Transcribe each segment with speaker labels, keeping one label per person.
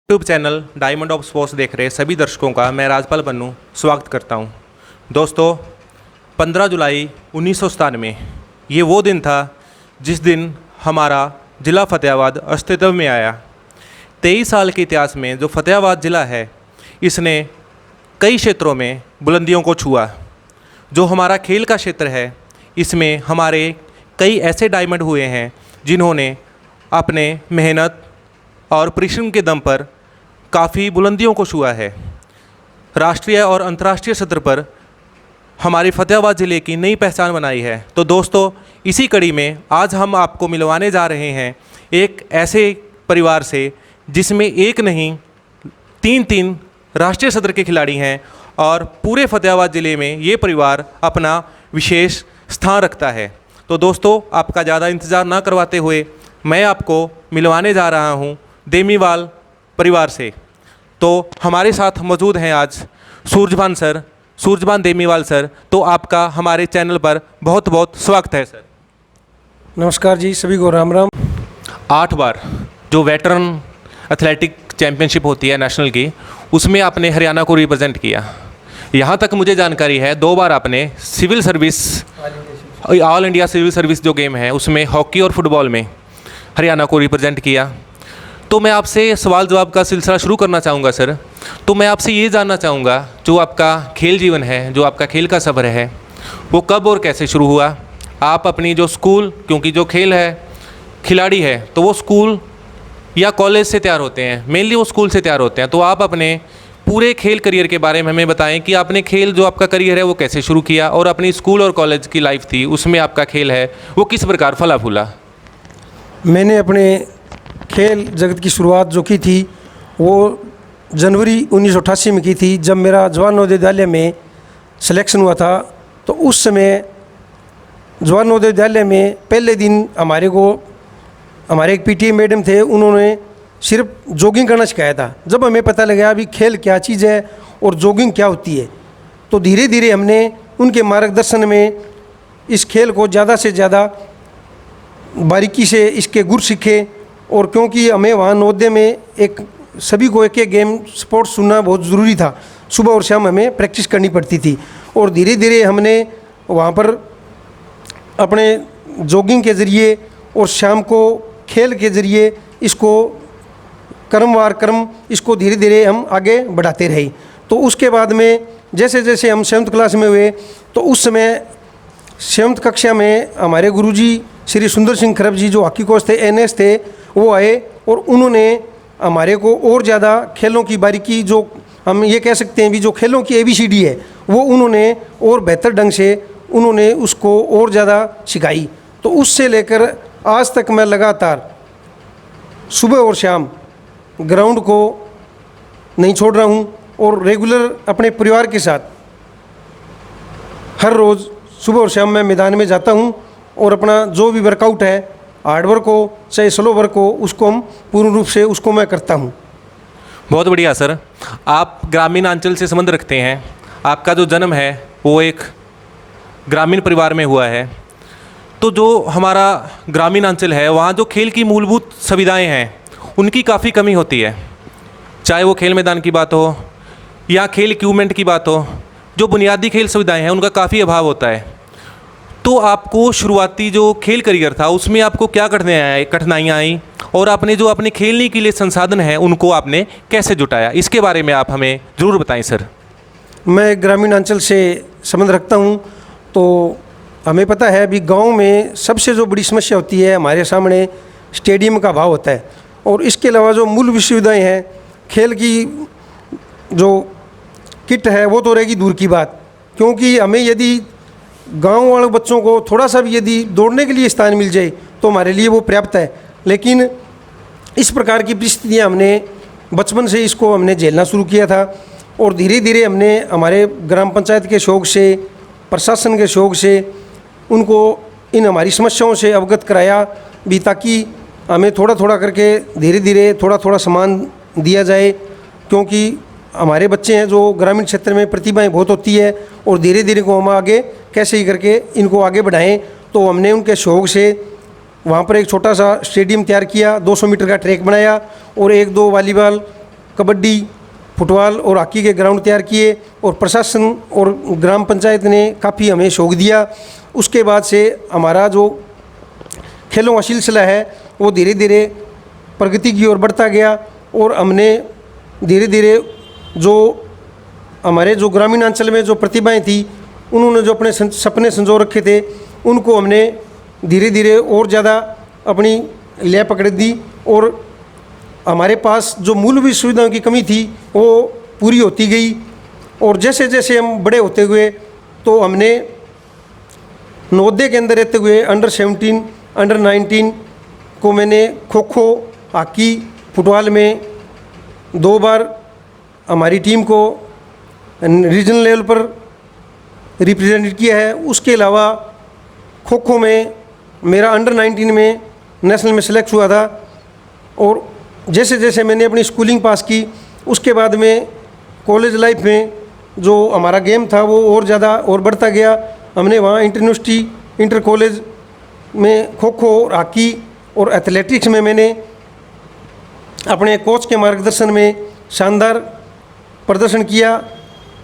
Speaker 1: YouTube channel diamond of sports देख रहे सभी दर्शकों का मैं राजपाल बन्नू स्वागत करता हूं। दोस्तों, 15 जुलाई 1997 ये वो दिन था जिस दिन हमारा ज़िला फतेहाबाद अस्तित्व में आया। 23 साल के इतिहास में जो फतेहाबाद ज़िला है, इसने कई क्षेत्रों में बुलंदियों को छुआ। जो हमारा खेल का क्षेत्र है, इसमें हमारे कई ऐसे डायमंड हुए हैं जिन्होंने अपने मेहनत और परिश्रम के दम पर काफ़ी बुलंदियों को छुआ है। राष्ट्रीय और अंतर्राष्ट्रीय स्तर पर हमारे फतेहाबाद ज़िले की नई पहचान बनाई है। तो दोस्तों, इसी कड़ी में आज हम आपको मिलवाने जा रहे हैं एक ऐसे परिवार से जिसमें एक नहीं तीन राष्ट्रीय स्तर के खिलाड़ी हैं और पूरे फतेहाबाद ज़िले में ये परिवार अपना विशेष स्थान रखता है। तो दोस्तों, आपका ज़्यादा इंतज़ार ना करवाते हुए मैं आपको मिलवाने जा रहा हूँ देमीवाल परिवार से। तो हमारे साथ मौजूद हैं आज सूरजभान देमीवाल सर। तो आपका हमारे चैनल पर बहुत बहुत स्वागत है सर।
Speaker 2: नमस्कार जी, सभी को राम राम।
Speaker 1: 8 बार जो वेटरन एथलेटिक चैम्पियनशिप होती है नेशनल की, उसमें आपने हरियाणा को रिप्रेजेंट किया। यहाँ तक मुझे जानकारी है 2 बार आपने civil service, all India civil service जो गेम है उसमें हॉकी और फुटबॉल में हरियाणा को रिप्रेजेंट किया। तो मैं आपसे सवाल जवाब का सिलसिला शुरू करना चाहूँगा सर। तो मैं आपसे ये जानना चाहूँगा, जो आपका खेल जीवन है, जो आपका खेल का सफ़र है, वो कब और कैसे शुरू हुआ? आप अपनी जो स्कूल, क्योंकि जो खेल है खिलाड़ी है तो वो स्कूल या कॉलेज से तैयार होते हैं, मेनली वो स्कूल से तैयार होते हैं। तो आप अपने पूरे खेल करियर के बारे में हमें बताएं कि आपने खेल, जो आपका करियर है, वो कैसे शुरू किया और अपनी स्कूल और कॉलेज की लाइफ थी उसमें आपका खेल है वो किस प्रकार फला फूला।
Speaker 2: मैंने अपने खेल जगत की शुरुआत जो की थी वो जनवरी 1988 में की थी, जब मेरा जवाहर नवोदय विद्यालय में सिलेक्शन हुआ था। तो उस समय जवाहर नवोदय विद्यालय में पहले दिन हमारे एक पीटीए मैडम थे, उन्होंने सिर्फ जॉगिंग करना सिखाया था। जब हमें पता लगा अभी खेल क्या चीज़ है और जॉगिंग क्या होती है, तो धीरे धीरे हमने उनके मार्गदर्शन में इस खेल को ज़्यादा से ज़्यादा बारीकी से इसके गुर सीखे। और क्योंकि हमें वहाँ नवोदय में सभी को एक गेम स्पोर्ट्स सुनना बहुत ज़रूरी था, सुबह और शाम हमें प्रैक्टिस करनी पड़ती थी। और धीरे धीरे हमने वहाँ पर अपने जॉगिंग के ज़रिए और शाम को खेल के ज़रिए इसको क्रम इसको धीरे धीरे हम आगे बढ़ाते रहे। तो उसके बाद में जैसे जैसे हम 7th क्लास में हुए, तो उस समय 7th कक्षा में हमारे गुरुजी श्री सुंदर सिंह खरब जी, जो हॉकी कोच थे, एनएस थे, वो आए और उन्होंने हमारे को और ज़्यादा खेलों की बारीकी, जो हम ये कह सकते हैं भी जो खेलों की ABCD है, वो उन्होंने और बेहतर ढंग से उन्होंने उसको और ज़्यादा सिखाई। तो उससे लेकर आज तक मैं लगातार सुबह और शाम ग्राउंड को नहीं छोड़ रहा हूँ और रेगुलर अपने परिवार के साथ हर रोज़ सुबह और शाम मैं मैदान में जाता हूँ और अपना जो भी वर्कआउट है, हार्ड वर्क हो चाहे स्लो वर्क हो, उसको हम पूर्ण रूप से उसको मैं करता हूँ।
Speaker 1: बहुत बढ़िया सर। आप ग्रामीण अंचल से संबंध रखते हैं, आपका जो जन्म है वो एक ग्रामीण परिवार में हुआ है। तो जो हमारा ग्रामीण अंचल है, वहाँ जो खेल की मूलभूत सुविधाएं हैं उनकी काफ़ी कमी होती है। चाहे वो खेल मैदान की बात हो या खेल इक्विपमेंट की बात हो, जो बुनियादी खेल सुविधाएं हैं उनका काफ़ी अभाव होता है। तो आपको शुरुआती जो खेल करियर था उसमें आपको क्या कठिनाइयाँ आई और आपने जो अपने खेलने के लिए संसाधन हैं उनको आपने कैसे जुटाया, इसके बारे में आप हमें ज़रूर बताएं सर।
Speaker 2: मैं ग्रामीण अंचल से संबंध रखता हूँ, तो हमें पता है अभी गांव में सबसे जो बड़ी समस्या होती है, हमारे सामने स्टेडियम का अभाव होता है। और इसके अलावा जो मूल सुविधाएँ हैं, खेल की जो किट है वो तो रहेगी दूर की बात, क्योंकि हमें यदि गांव वाले बच्चों को थोड़ा सा भी यदि दौड़ने के लिए स्थान मिल जाए तो हमारे लिए वो पर्याप्त है। लेकिन इस प्रकार की परिस्थितियाँ हमने बचपन से इसको हमने झेलना शुरू किया था और धीरे धीरे हमने हमारे ग्राम पंचायत के शौक़ से, प्रशासन के शौक़ से उनको इन हमारी समस्याओं से अवगत कराया भी, ताकि हमें थोड़ा थोड़ा करके धीरे धीरे थोड़ा थोड़ा सामान दिया जाए। क्योंकि हमारे बच्चे हैं जो ग्रामीण क्षेत्र में प्रतिभाएं बहुत होती है और धीरे धीरे को हम आगे कैसे ही करके इनको आगे बढ़ाएं। तो हमने उनके शौक़ से वहाँ पर एक छोटा सा स्टेडियम तैयार किया, 200 मीटर का ट्रैक बनाया और 1-2 वॉलीबॉल कबड्डी, फुटबॉल और हॉकी के ग्राउंड तैयार किए और प्रशासन और ग्राम पंचायत ने काफ़ी हमें शौक दिया। उसके बाद से हमारा जो खेलों का सिलसिला है वो धीरे धीरे प्रगति की ओर बढ़ता गया और हमने धीरे धीरे जो हमारे जो ग्रामीण अंचल में जो प्रतिभाएं थी, उन्होंने जो अपने सपने संजो रखे थे, उनको हमने धीरे धीरे और ज़्यादा अपनी ले पकड़ दी और हमारे पास जो मूलभूत सुविधाओं की कमी थी वो पूरी होती गई। और जैसे जैसे हम बड़े होते हुए तो हमने नवोदय के अंदर रहते हुए अंडर 17, अंडर 19 को मैंने खो खो, हॉकी, फुटबॉल में 2 बार हमारी टीम को रीजनल लेवल पर रिप्रेजेंट किया है। उसके अलावा खो खो में मेरा अंडर 19 में नेशनल में सेलेक्ट हुआ था। और जैसे जैसे मैंने अपनी स्कूलिंग पास की उसके बाद में कॉलेज लाइफ में जो हमारा गेम था वो और ज़्यादा और बढ़ता गया। हमने वहाँ इंटर यूनिवर्सिटी, इंटर कॉलेज में खो खो, हॉकी और एथलेटिक्स में मैंने अपने कोच के मार्गदर्शन में शानदार प्रदर्शन किया।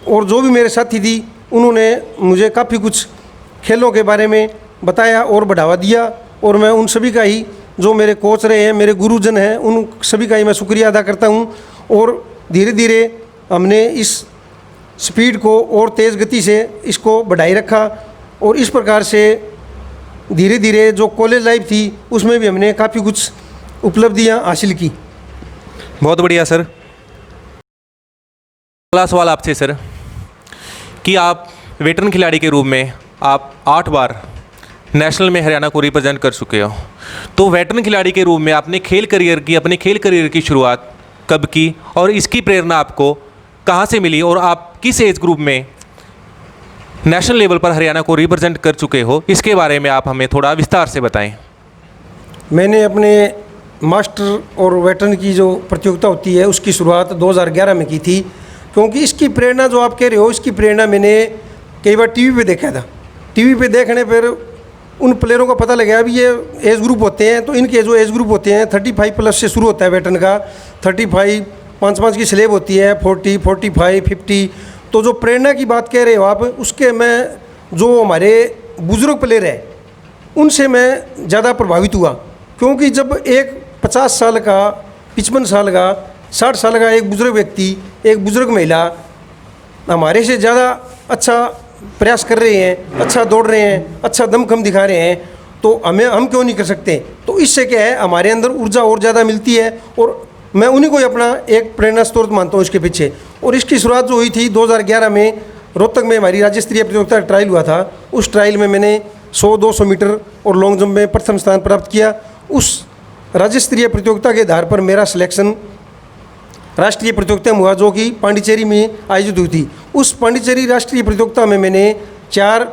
Speaker 2: और जो भी मेरे साथी थी उन्होंने मुझे काफ़ी कुछ खेलों के बारे में बताया और बढ़ावा दिया। और मैं उन सभी का ही, जो मेरे कोच रहे हैं, मेरे गुरुजन हैं, उन सभी का ही मैं शुक्रिया अदा करता हूं। और धीरे धीरे हमने इस स्पीड को और तेज़ गति से इसको बढ़ाई रखा और इस प्रकार से धीरे धीरे जो कॉलेज लाइफ थी उसमें भी हमने काफ़ी कुछ उपलब्धियां हासिल की।
Speaker 1: बहुत बढ़िया सर। अगला सवाल आपसे सर कि आप वेटरन खिलाड़ी के रूप में आप 8 बार नेशनल में हरियाणा को रिप्रेजेंट कर चुके हो, तो वेटरन खिलाड़ी के रूप में आपने अपने खेल करियर की शुरुआत कब की और इसकी प्रेरणा आपको कहाँ से मिली और आप किस एज ग्रुप में नेशनल लेवल पर हरियाणा को रिप्रेजेंट कर चुके हो, इसके बारे में आप हमें थोड़ा विस्तार से बताएं।
Speaker 2: मैंने अपने मास्टर और वेटरन की जो प्रतियोगिता होती है उसकी शुरुआत 2011 में की थी। क्योंकि इसकी प्रेरणा जो आप कह रहे हो, इसकी प्रेरणा मैंने कई बार टीवी पे देखा था। टीवी पे देखने पर उन प्लेयरों का पता लगा अभी ये एज ग्रुप होते हैं, तो इनके जो एज ग्रुप होते हैं 35 प्लस से शुरू होता है वेटरन का। 35, 5 की स्लेब होती है, 40, 45, 50। तो जो प्रेरणा की बात कह रहे हो आप, उसके मैं जो हमारे बुज़ुर्ग प्लेयर हैं उनसे मैं ज़्यादा प्रभावित हुआ। क्योंकि जब एक 50 साल का, 55 साल का, 60 साल का एक बुज़ुर्ग व्यक्ति, एक बुज़ुर्ग महिला हमारे से ज़्यादा अच्छा प्रयास कर रहे हैं, अच्छा दौड़ रहे हैं, अच्छा दमखम दिखा रहे हैं, तो हम क्यों नहीं कर सकते। तो इससे क्या है, हमारे अंदर ऊर्जा और ज़्यादा मिलती है और मैं उन्हीं को ही अपना एक प्रेरणा स्रोत मानता हूँ इसके पीछे। और इसकी शुरुआत जो हुई थी 2011 में रोहतक में हमारी राज्य स्तरीय प्रतियोगिता ट्रायल हुआ था। उस ट्रायल में मैंने 100, 200 मीटर और लॉन्ग जंप में प्रथम स्थान प्राप्त किया। उस राज्य स्तरीय प्रतियोगिता के आधार पर मेरा सिलेक्शन राष्ट्रीय प्रतियोगिता में हुआ, जो कि पांडिचेरी में आयोजित हुई थी। उस पांडिचेरी राष्ट्रीय प्रतियोगिता में मैंने 4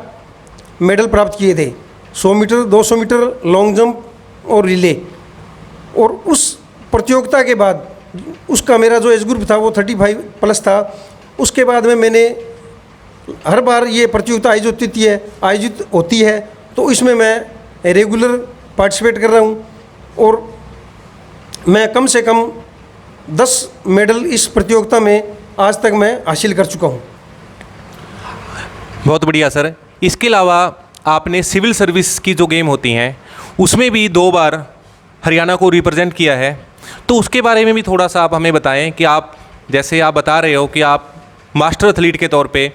Speaker 2: मेडल प्राप्त किए थे, 100 मीटर, 200 मीटर, लॉन्ग जंप और रिले। और उस प्रतियोगिता के बाद उसका मेरा जो एज ग्रुप था वो 35 प्लस था। उसके बाद में मैंने हर बार ये प्रतियोगिता आयोजित होती है तो इसमें मैं रेगुलर पार्टिसिपेट कर रहा हूँ और मैं कम से कम 10 मेडल इस प्रतियोगिता में आज तक मैं हासिल कर चुका हूँ।
Speaker 1: बहुत बढ़िया सर। इसके अलावा आपने सिविल सर्विस की जो गेम होती हैं उसमें भी 2 बार हरियाणा को रिप्रेजेंट किया है, तो उसके बारे में भी थोड़ा सा आप हमें बताएं कि आप, जैसे आप बता रहे हो कि आप मास्टर एथलीट के तौर पे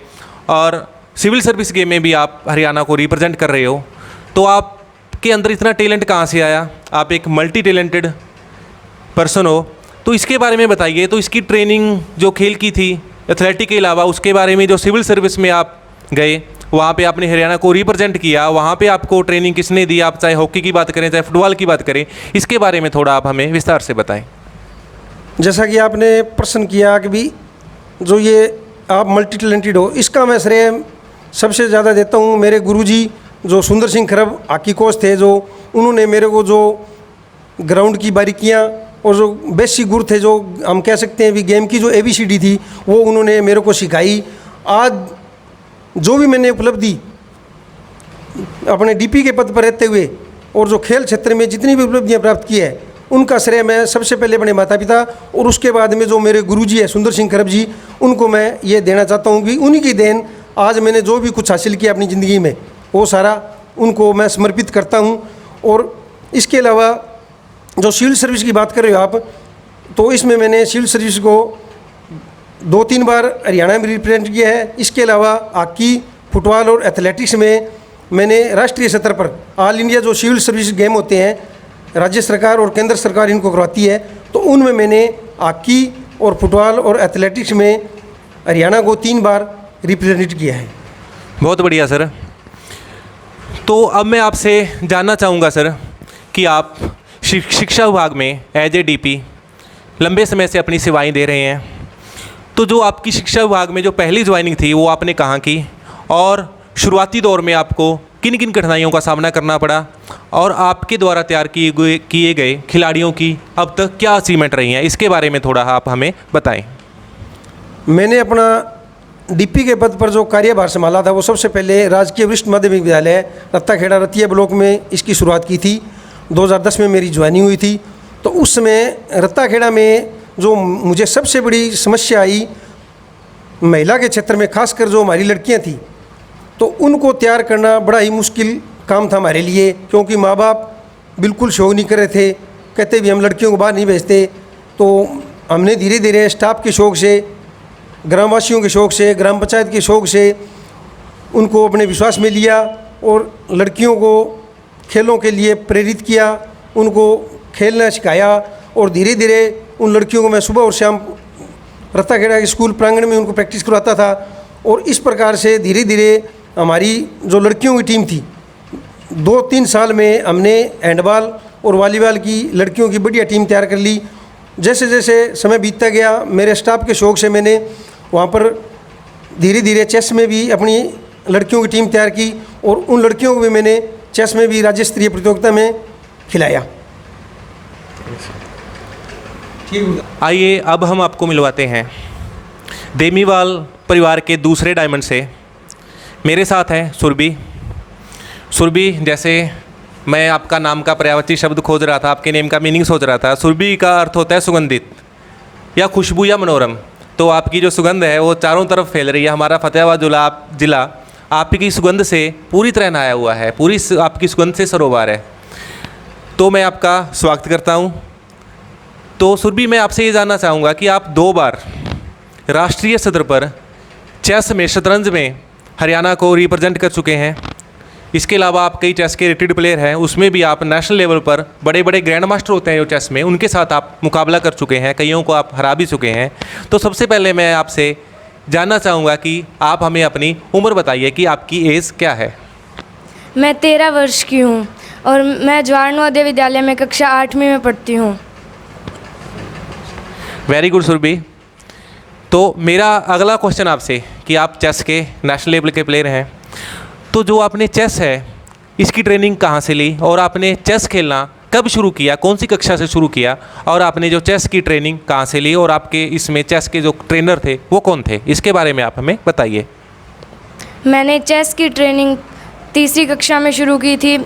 Speaker 1: और सिविल सर्विस गेम में भी आप हरियाणा को रिप्रेजेंट कर रहे हो, तो आपके अंदर इतना टैलेंट कहाँ से आया? आप एक मल्टी टैलेंटेड पर्सन हो, तो इसके बारे में बताइए। तो इसकी ट्रेनिंग जो खेल की थी एथलेटिक के अलावा, उसके बारे में जो सिविल सर्विस में आप गए, वहाँ पे आपने हरियाणा को रिप्रेजेंट किया, वहाँ पे आपको ट्रेनिंग किसने दी? आप चाहे हॉकी की बात करें, चाहे फुटबॉल की बात करें, इसके बारे में थोड़ा आप हमें विस्तार से बताएं।
Speaker 2: जैसा कि आपने प्रश्न किया कि भी जो ये आप मल्टी टैलेंटेड हो, इसका मैं श्रेय सबसे ज़्यादा देता हूँ मेरे गुरुजी जो सुंदर सिंह खरब हॉकी कोच थे, जो उन्होंने मेरे को जो ग्राउंड की बारीकियाँ और जो बेसिक गुर थे, जो हम कह सकते हैं भी गेम की जो ABCD थी, वो उन्होंने मेरे को सिखाई। आज जो भी मैंने उपलब्धि अपने DP के पद पर रहते हुए और जो खेल क्षेत्र में जितनी भी उपलब्धियां प्राप्त की है, उनका श्रेय मैं सबसे पहले अपने माता पिता और उसके बाद में जो मेरे गुरुजी है सुंदर सिंह खरब जी, उनको मैं ये देना चाहता हूँ कि उन्हीं की देन आज मैंने जो भी कुछ हासिल किया अपनी ज़िंदगी में वो सारा उनको मैं समर्पित करता हूँ। और इसके अलावा जो सिविल सर्विस की बात कर रहे हो आप, तो इसमें मैंने सिविल सर्विस को 2-3 बार हरियाणा में रिप्रेजेंट किया है। इसके अलावा हॉकी, फुटबॉल और एथलेटिक्स में मैंने राष्ट्रीय स्तर पर ऑल इंडिया जो सिविल सर्विस गेम होते हैं, राज्य सरकार और केंद्र सरकार इनको करवाती है, तो उनमें मैंने हॉकी और फुटबॉल और एथलेटिक्स में हरियाणा को 3 बार रिप्रेजेंट किया है।
Speaker 1: बहुत बढ़िया सर। तो अब मैं आपसे जानना चाहूँगा सर कि आप शिक्षा विभाग में एज ए डीपी लंबे समय से अपनी सेवाएं दे रहे हैं, तो जो आपकी शिक्षा विभाग में जो पहली ज्वाइनिंग थी वो आपने कहाँ की, और शुरुआती दौर में आपको किन किन कठिनाइयों का सामना करना पड़ा, और आपके द्वारा तैयार किए गए खिलाड़ियों की अब तक क्या अचीवमेंट रही हैं, इसके बारे में थोड़ा आप हमें बताएं।
Speaker 2: मैंने अपना डीपी के पद पर जो कार्यभार संभाला था वो सबसे पहले राजकीय वरिष्ठ माध्यमिक विद्यालय रत्ताखेड़ा रतिया ब्लॉक में इसकी शुरुआत की थी। 2010 में मेरी ज्वाइनिंग हुई थी। तो उस समय रत्ताखेड़ा में जो मुझे सबसे बड़ी समस्या आई महिला के क्षेत्र में, खासकर जो हमारी लड़कियां थी, तो उनको तैयार करना बड़ा ही मुश्किल काम था हमारे लिए, क्योंकि माँ बाप बिल्कुल शौक नहीं कर रहे थे, कहते भी हम लड़कियों को बाहर नहीं भेजते। तो हमने धीरे धीरे स्टाफ के शौक से, ग्रामवासियों के शौक से, ग्राम पंचायत के शौक से उनको अपने विश्वास में लिया और लड़कियों को खेलों के लिए प्रेरित किया, उनको खेलना सिखाया, और धीरे धीरे उन लड़कियों को मैं सुबह और शाम रत्ताखेड़ा के स्कूल प्रांगण में उनको प्रैक्टिस करवाता था। और इस प्रकार से धीरे धीरे हमारी जो लड़कियों की टीम थी, 2-3 साल में हमने हैंडबॉल और वॉलीबॉल की लड़कियों की बढ़िया टीम तैयार कर ली। जैसे जैसे समय बीतता गया, मेरे स्टाफ के शौक से मैंने वहाँ पर धीरे धीरे चेस में भी अपनी लड़कियों की टीम तैयार की, और उन लड़कियों को भी मैंने चेस में भी राज्य स्तरीय प्रतियोगिता में खिलाया।
Speaker 1: आइए अब हम आपको मिलवाते हैं देमीवाल परिवार के दूसरे डायमंड से। मेरे साथ हैं सुरभि। सुरभि, जैसे मैं आपका नाम का पर्यायवाची शब्द खोज रहा था, आपके नेम का मीनिंग सोच रहा था। सुरभि का अर्थ होता है सुगंधित या खुशबू या मनोरम। तो आपकी जो सुगंध है वो चारों तरफ फैल रही है। हमारा फतेहाबाद जिला आपकी सुगंध से पूरी तरह नहाया हुआ है, पूरी आपकी सुगंध से सरोबार है। तो मैं आपका स्वागत करता हूँ। तो सुरभि, मैं आपसे ये जानना चाहूँगा कि आप 2 बार राष्ट्रीय स्तर पर चेस में, शतरंज में हरियाणा को रिप्रेजेंट कर चुके हैं। इसके अलावा आप कई चेस के रेटेड प्लेयर हैं, उसमें भी आप नेशनल लेवल पर बड़े बड़े ग्रैंड मास्टर होते हैं जो चेस में, उनके साथ आप मुकाबला कर चुके हैं, कईयों को आप हरा भी चुके हैं। तो सबसे पहले मैं आपसे जानना चाहूँगा कि आप हमें अपनी उम्र बताइए कि आपकी एज क्या है।
Speaker 3: मैं 13 वर्ष की हूँ और मैं जवाहर नवोदय विद्यालय में कक्षा 8वीं में पढ़ती हूँ।
Speaker 1: Very good Surabhi. तो मेरा अगला क्वेश्चन आपसे कि आप चेस के नेशनल लेवल के प्लेयर हैं, तो जो आपने चेस है इसकी ट्रेनिंग कहाँ से ली, और आपने चेस खेलना कब शुरू किया, कौन सी कक्षा से शुरू किया, और आपने जो चेस की ट्रेनिंग कहाँ से ली, और आपके इसमें चेस के जो ट्रेनर थे वो कौन थे, इसके बारे में आप हमें बताइए।
Speaker 3: मैंने चेस की ट्रेनिंग 3री कक्षा में शुरू की थी।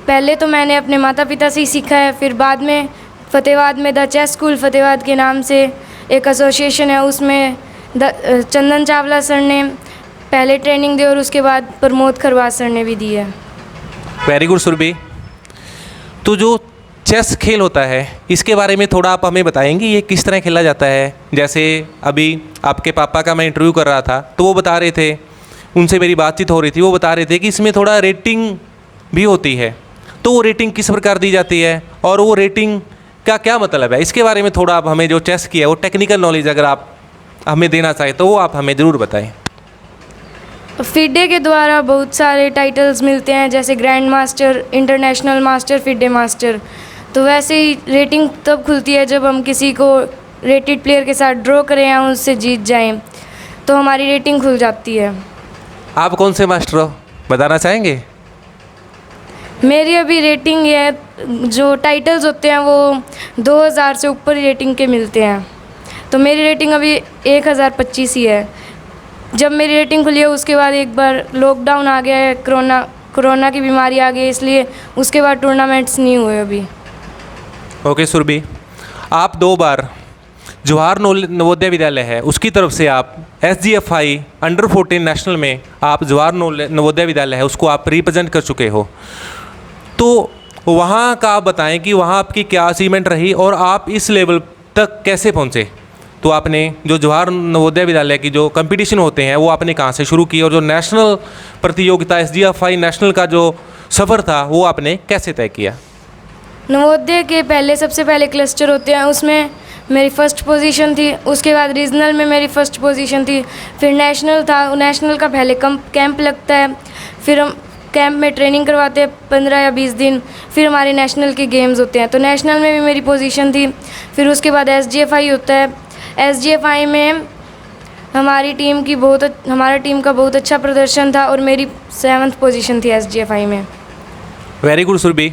Speaker 3: पहले तो मैंने अपने माता पिता से ही सीखा है, फिर बाद में फतेहाबाद में द चेस स्कूल फतेहाबाद के नाम से एक एसोसिएशन है, उसमें चंदन चावला सर ने पहले ट्रेनिंग दी और उसके बाद प्रमोद खरवास सर ने भी दी है।
Speaker 1: Very good Surabhi. तो जो चेस खेल होता है इसके बारे में थोड़ा आप हमें बताएंगे, ये किस तरह खेला जाता है। जैसे अभी आपके पापा का मैं इंटरव्यू कर रहा था तो वो बता रहे थे, उनसे मेरी बातचीत हो रही थी, वो बता रहे थे कि इसमें थोड़ा रेटिंग भी होती है। तो वो रेटिंग किस प्रकार दी जाती है और वो रेटिंग का क्या मतलब है, इसके बारे में थोड़ा आप हमें, जो चेस की है वो टेक्निकल नॉलेज अगर आप हमें देना चाहें तो वो आप हमें ज़रूर बताएं।
Speaker 3: फिडे के द्वारा बहुत सारे टाइटल्स मिलते हैं, जैसे grand master, international master, FIDE master. तो वैसे ही रेटिंग तब खुलती है जब हम किसी को रेटेड प्लेयर के साथ ड्रॉ करें या उससे जीत जाएं, तो हमारी रेटिंग खुल जाती है।
Speaker 1: आप कौन से मास्टर हो बताना चाहेंगे?
Speaker 3: मेरी अभी रेटिंग है, जो टाइटल्स होते हैं वो 2000 से ऊपर रेटिंग के मिलते हैं, तो मेरी रेटिंग अभी 1025 ही है। जब मेरी रेटिंग खुली है उसके बाद एक बार लॉकडाउन आ गया है, कोरोना की बीमारी आ गई, इसलिए उसके बाद टूर्नामेंट्स नहीं हुए अभी।
Speaker 1: ओके सुरभि, आप 2 बार जवाहर नवोदय विद्यालय है उसकी तरफ से आप SGFI अंडर 14 नेशनल में आप जवाहर नवोदय विद्यालय है उसको आप रिप्रेजेंट कर चुके हो। तो वहाँ का आप बताएं कि वहाँ आपकी क्या अचीवमेंट रही और आप इस लेवल तक कैसे पहुँचे। तो आपने जो जवाहर नवोदय विद्यालय की जो कंपटीशन होते हैं वो आपने कहाँ से शुरू की और जो नेशनल प्रतियोगिता SGFI नेशनल का जो सफ़र था वो आपने कैसे तय किया।
Speaker 3: नवोदय के पहले सबसे पहले क्लस्टर होते हैं, उसमें मेरी फ़र्स्ट पोजीशन थी। उसके बाद रीजनल में मेरी फ़र्स्ट पोजीशन थी। फिर नेशनल था, नेशनल का पहले कैंप लगता है, फिर हम कैंप में ट्रेनिंग करवाते हैं 15 या 20 दिन, फिर हमारे नेशनल के गेम्स होते हैं। तो नेशनल में भी मेरी पोजीशन थी। फिर उसके बाद SGFI होता है। SGFI में हमारा टीम का बहुत अच्छा प्रदर्शन था और मेरी 7th पोजीशन थी SGFI में।
Speaker 1: वेरी गुड सुरभि,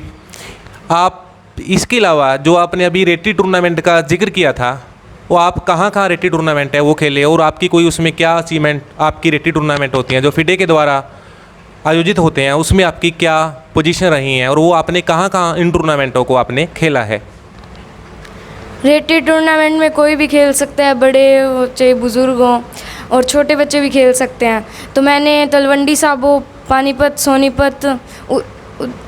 Speaker 1: आप इसके अलावा जो आपने अभी रेटी टूर्नामेंट का जिक्र किया था वो आप कहाँ कहाँ रेटी टूर्नामेंट है वो खेले और आपकी कोई उसमें क्या अचीवमेंट आपकी रेटी टूर्नामेंट होती हैं जो फिडे के द्वारा आयोजित होते हैं उसमें आपकी क्या पोजीशन रही हैं और वो आपने कहाँ कहाँ इन टूर्नामेंटों को आपने खेला है।
Speaker 3: रेटेड टूर्नामेंट में कोई भी खेल सकता है, बड़े हो चाहे बुज़ुर्ग हों और छोटे बच्चे भी खेल सकते हैं। तो मैंने तलवंडी साबो, पानीपत, सोनीपत,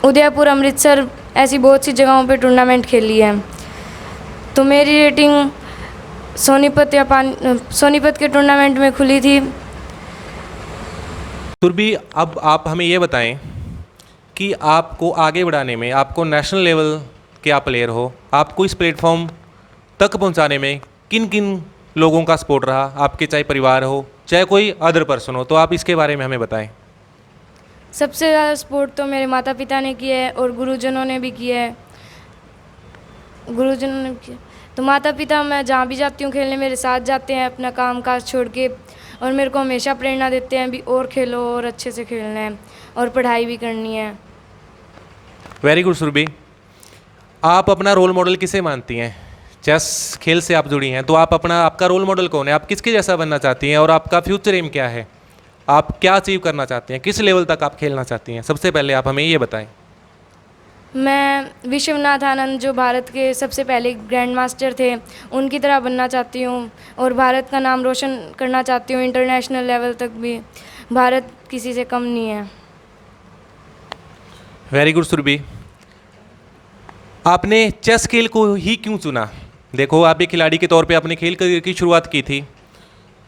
Speaker 3: उदयपुर, अमृतसर ऐसी बहुत सी जगहों पे टूर्नामेंट खेली है। तो मेरी रेटिंग सोनीपत के टूर्नामेंट में खुली थी।
Speaker 1: सुरभि, अब आप हमें ये बताएं कि आपको आगे बढ़ाने में, आपको नेशनल लेवल के आप प्लेयर हो, आपको इस प्लेटफॉर्म तक पहुंचाने में किन किन लोगों का सपोर्ट रहा, आपके चाहे परिवार हो चाहे कोई अदर पर्सन हो, तो आप इसके बारे में हमें बताएं।
Speaker 3: सबसे ज़्यादा सपोर्ट तो मेरे माता पिता ने किया है और गुरुजनों ने भी किया है। तो माता पिता, मैं जहाँ भी जाती हूँ खेलने मेरे साथ जाते हैं अपना काम काज छोड़ के और मेरे को हमेशा प्रेरणा देते हैं भी और खेलो और अच्छे से खेलना है और पढ़ाई भी करनी है।
Speaker 1: वेरी गुड सुरभि, आप अपना रोल मॉडल किसे मानती हैं? चेस खेल से आप जुड़ी हैं तो आपका रोल मॉडल कौन है? आप किसके जैसा बनना चाहती हैं और आपका फ्यूचर एम क्या है? आप क्या अचीव करना चाहती हैं? किस लेवल तक आप खेलना चाहती हैं? सबसे पहले आप हमें ये बताएं।
Speaker 3: मैं विश्वनाथ आनंद, जो भारत के सबसे पहले ग्रैंड मास्टर थे, उनकी तरह बनना चाहती हूँ और भारत का नाम रोशन करना चाहती हूँ। इंटरनेशनल लेवल तक भी भारत किसी से कम नहीं है।
Speaker 1: वेरी गुड सुरभि, आपने चेस खेल को ही क्यों चुना? देखो, आप एक खिलाड़ी के तौर पे अपने खेल करियर की शुरुआत की थी।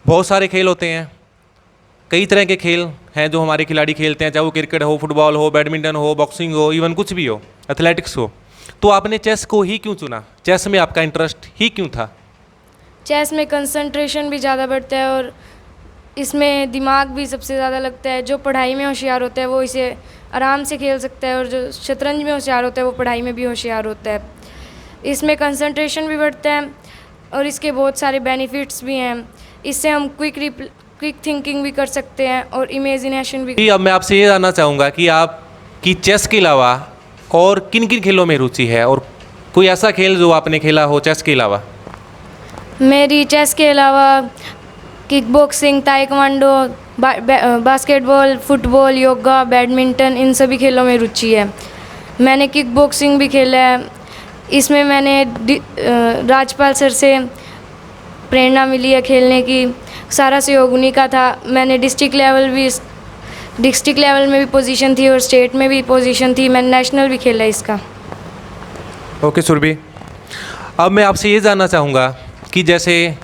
Speaker 1: बहुत सारे खेल होते हैं, कई तरह के खेल हैं जो हमारे खिलाड़ी खेलते हैं, चाहे वो क्रिकेट हो, फुटबॉल हो, बैडमिंटन हो, बॉक्सिंग हो, इवन कुछ भी हो, एथलेटिक्स हो। तो आपने चेस को ही क्यों चुना? चेस में आपका इंटरेस्ट ही क्यों था?
Speaker 3: चेस में कंसंट्रेशन भी ज़्यादा बढ़ता है और इसमें दिमाग भी सबसे ज़्यादा लगता है। जो पढ़ाई में होशियार होता है वो इसे आराम से खेल सकता है और जो शतरंज में होशियार होता है वो पढ़ाई में भी होशियार होता है। इसमें कंसंट्रेशन भी बढ़ता है और इसके बहुत सारे बेनिफिट्स भी हैं। इससे हम क्विक थिंकिंग भी कर सकते हैं और इमेजिनेशन भी।
Speaker 1: अब मैं आपसे ये जानना चाहूँगा कि आपकी चेस के अलावा और किन किन खेलों में रुचि है और कोई ऐसा खेल जो आपने खेला हो चेस के अलावा?
Speaker 3: मेरी चेस के अलावा kick boxing, taekwondo, basketball, football, yoga, badminton, इन सभी खेलों में रुचि है। मैंने किक बॉक्सिंग भी खेला है। इसमें मैंने राजपाल सर से प्रेरणा मिली है खेलने की, सारा सहयोग उन्हीं का था। मैंने डिस्ट्रिक्ट लेवल में भी पोजीशन थी और स्टेट में भी पोजीशन थी। मैंने नेशनल भी खेला इसका।
Speaker 1: ओके सुरभि, अब मैं आपसे ये जानना चाहूँगा कि जैसे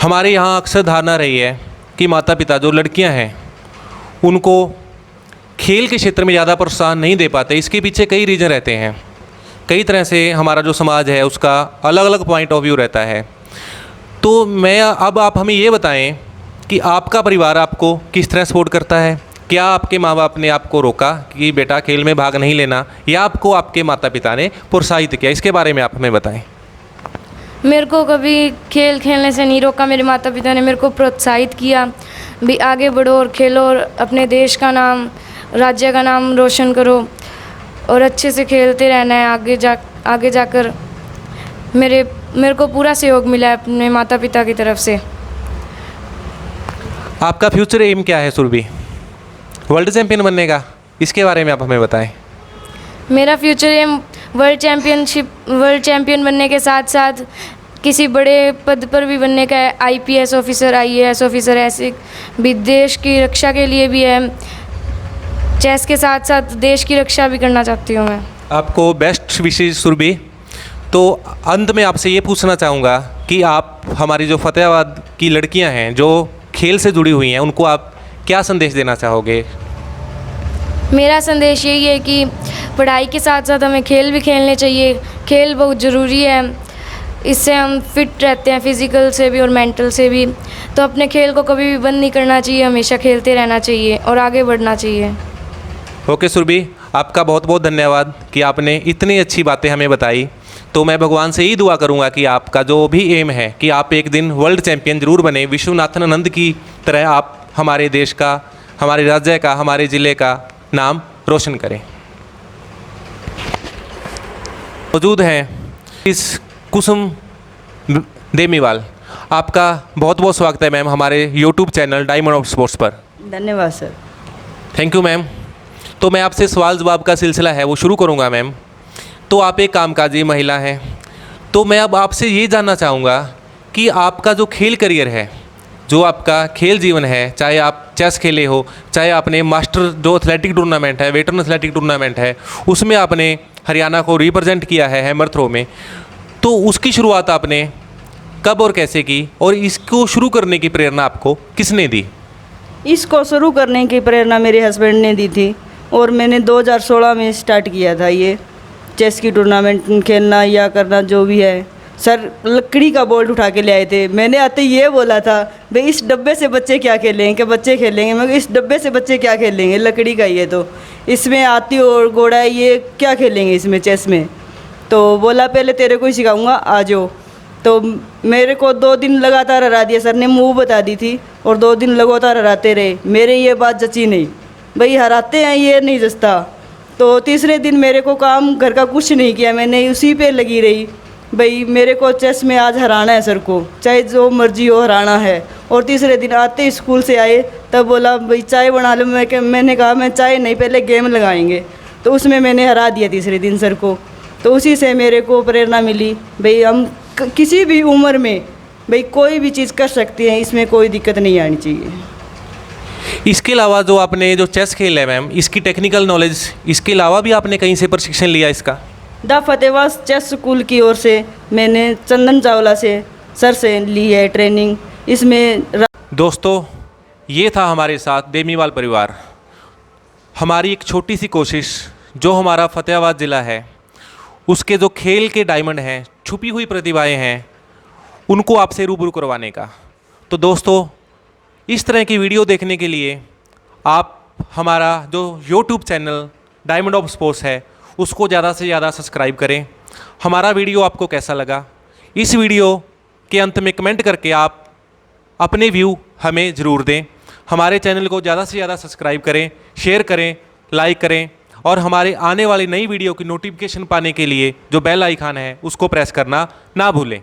Speaker 1: हमारे यहाँ अक्सर धारणा रही है कि माता पिता जो लड़कियाँ हैं उनको खेल के क्षेत्र में ज़्यादा प्रोत्साहन नहीं दे पाते। इसके पीछे कई रीज़न रहते हैं, कई तरह से हमारा जो समाज है उसका अलग अलग पॉइंट ऑफ व्यू रहता है। तो अब आप हमें ये बताएं कि आपका परिवार आपको किस तरह सपोर्ट करता है? क्या आपके माँ बाप ने आपको रोका कि बेटा खेल में भाग नहीं लेना, या आपको आपके माता पिता ने प्रोत्साहित किया? इसके बारे में आप हमें बताएं।
Speaker 3: मेरे को कभी खेल खेलने से नहीं रोका। मेरे माता पिता ने मेरे को प्रोत्साहित किया भी आगे बढ़ो और खेलो और अपने देश का नाम, राज्य का नाम रोशन करो और अच्छे से खेलते रहना है। आगे जाकर मेरे को पूरा सहयोग मिला है अपने माता पिता की तरफ से।
Speaker 1: आपका फ्यूचर एम क्या है सुरभि? वर्ल्ड चैंपियन बनने का? इसके बारे में आप हमें बताएं।
Speaker 3: मेरा फ्यूचर एम वर्ल्ड चैम्पियन बनने के साथ साथ किसी बड़े पद पर भी बनने का है, आईपीएस ऑफिसर, आईएएस ऑफिसर, ऐसे भी देश की रक्षा के लिए भी है। चेस के साथ साथ देश की रक्षा भी करना चाहती हूँ मैं।
Speaker 1: आपको बेस्ट विशेष सुरभि। तो अंत में आपसे ये पूछना चाहूँगा कि आप हमारी जो फतेहाबाद की लड़कियां हैं जो खेल से जुड़ी हुई हैं, उनको आप क्या संदेश देना चाहोगे?
Speaker 3: मेरा संदेश यही है कि पढ़ाई के साथ साथ हमें खेल भी खेलने चाहिए। खेल बहुत ज़रूरी है, इससे हम फिट रहते हैं फिज़िकल से भी और मेंटल से भी। तो अपने खेल को कभी भी बंद नहीं करना चाहिए, हमेशा खेलते रहना चाहिए और आगे बढ़ना चाहिए।
Speaker 1: ओके सुरभि, आपका बहुत बहुत धन्यवाद कि आपने इतनी अच्छी बातें हमें बताई। तो मैं भगवान से यही दुआ करूंगा कि आपका जो भी एम है कि आप एक दिन वर्ल्ड चैंपियन जरूर बने, विश्वनाथन आनंद की तरह आप हमारे देश का, हमारे राज्य का, हमारे ज़िले का नाम रोशन करें। मौजूद हैं इस कुसुम देमीवाल। आपका बहुत बहुत स्वागत है मैम हमारे YouTube channel diamond of sports पर।
Speaker 4: धन्यवाद सर।
Speaker 1: Thank you ma'am. तो मैं आपसे सवाल जवाब का सिलसिला है वो शुरू करूंगा मैम। तो आप एक कामकाजी महिला हैं, तो मैं अब आपसे ये जानना चाहूँगा कि आपका जो खेल करियर है, जो आपका खेल जीवन है, चाहे आप चेस खेले हो, चाहे आपने मास्टर जो एथलेटिक टूर्नामेंट है, वेटरन एथलेटिक टूर्नामेंट है, उसमें आपने हरियाणा को रिप्रेजेंट किया है हैमर थ्रो में, तो उसकी शुरुआत आपने कब और कैसे की और इसको शुरू करने की प्रेरणा आपको किसने दी?
Speaker 4: इसको शुरू करने की प्रेरणा मेरे हस्बैंड ने दी थी और मैंने 2016 में स्टार्ट किया था ये चेस की टूर्नामेंट खेलना या करना जो भी है। सर लकड़ी का बॉल उठा के ले आए थे, मैंने आते ये बोला था भाई इस डब्बे से बच्चे क्या खेलेंगे, कि बच्चे खेलेंगे, मैं इस डब्बे से बच्चे क्या खेलेंगे, लकड़ी का ये तो इसमें आती और घोड़ा है, ये क्या खेलेंगे इसमें चेस में। तो बोला पहले तेरे को ही सिखाऊंगा, आ जाओ। तो मेरे को 2 दिन लगातार हरा दिया सर ने, मुँह बता दी थी और 2 दिन लगातार हराते रहे। मेरे ये बात जची नहीं, भाई हराते हैं ये नहीं जचता। तो तीसरे दिन मेरे को काम घर का कुछ नहीं किया, मैंने उसी पे लगी रही, भाई मेरे को चेस में आज हराना है सर को, चाहे जो मर्जी हो हराना है। और तीसरे दिन आते ही स्कूल से आए तब बोला भाई चाय बना लो। मैंने कहा मैं चाय नहीं, पहले गेम लगाएंगे। तो उसमें मैंने हरा दिया तीसरे दिन सर को। तो उसी से मेरे को प्रेरणा मिली भाई हम किसी भी उम्र में भाई कोई भी चीज़ कर सकते हैं, इसमें कोई दिक्कत नहीं आनी चाहिए।
Speaker 1: इसके अलावा जो आपने जो चेस खेल है मैम, इसकी टेक्निकल नॉलेज, इसके अलावा भी आपने कहीं से प्रशिक्षण लिया इसका?
Speaker 4: द फतेहाबाद चेस स्कूल की ओर से मैंने चंदन चावला से सर से ली है ट्रेनिंग। इसमें
Speaker 1: दोस्तों ये था हमारे साथ देमीवाल परिवार। हमारी एक छोटी सी कोशिश, जो हमारा फतेहाबाद ज़िला है उसके जो खेल के डायमंड हैं, छुपी हुई प्रतिभाएं हैं, उनको आपसे रूबरू करवाने का। तो दोस्तों इस तरह की वीडियो देखने के लिए आप हमारा जो YouTube channel diamond of sports है उसको ज़्यादा से ज़्यादा सब्सक्राइब करें। हमारा वीडियो आपको कैसा लगा, इस वीडियो के अंत में कमेंट करके आप अपने व्यू हमें ज़रूर दें। हमारे चैनल को ज़्यादा से ज़्यादा सब्सक्राइब करें, शेयर करें, लाइक करें और हमारे आने वाली नई वीडियो की नोटिफिकेशन पाने के लिए जो बेल आइकन है उसको प्रेस करना ना भूलें।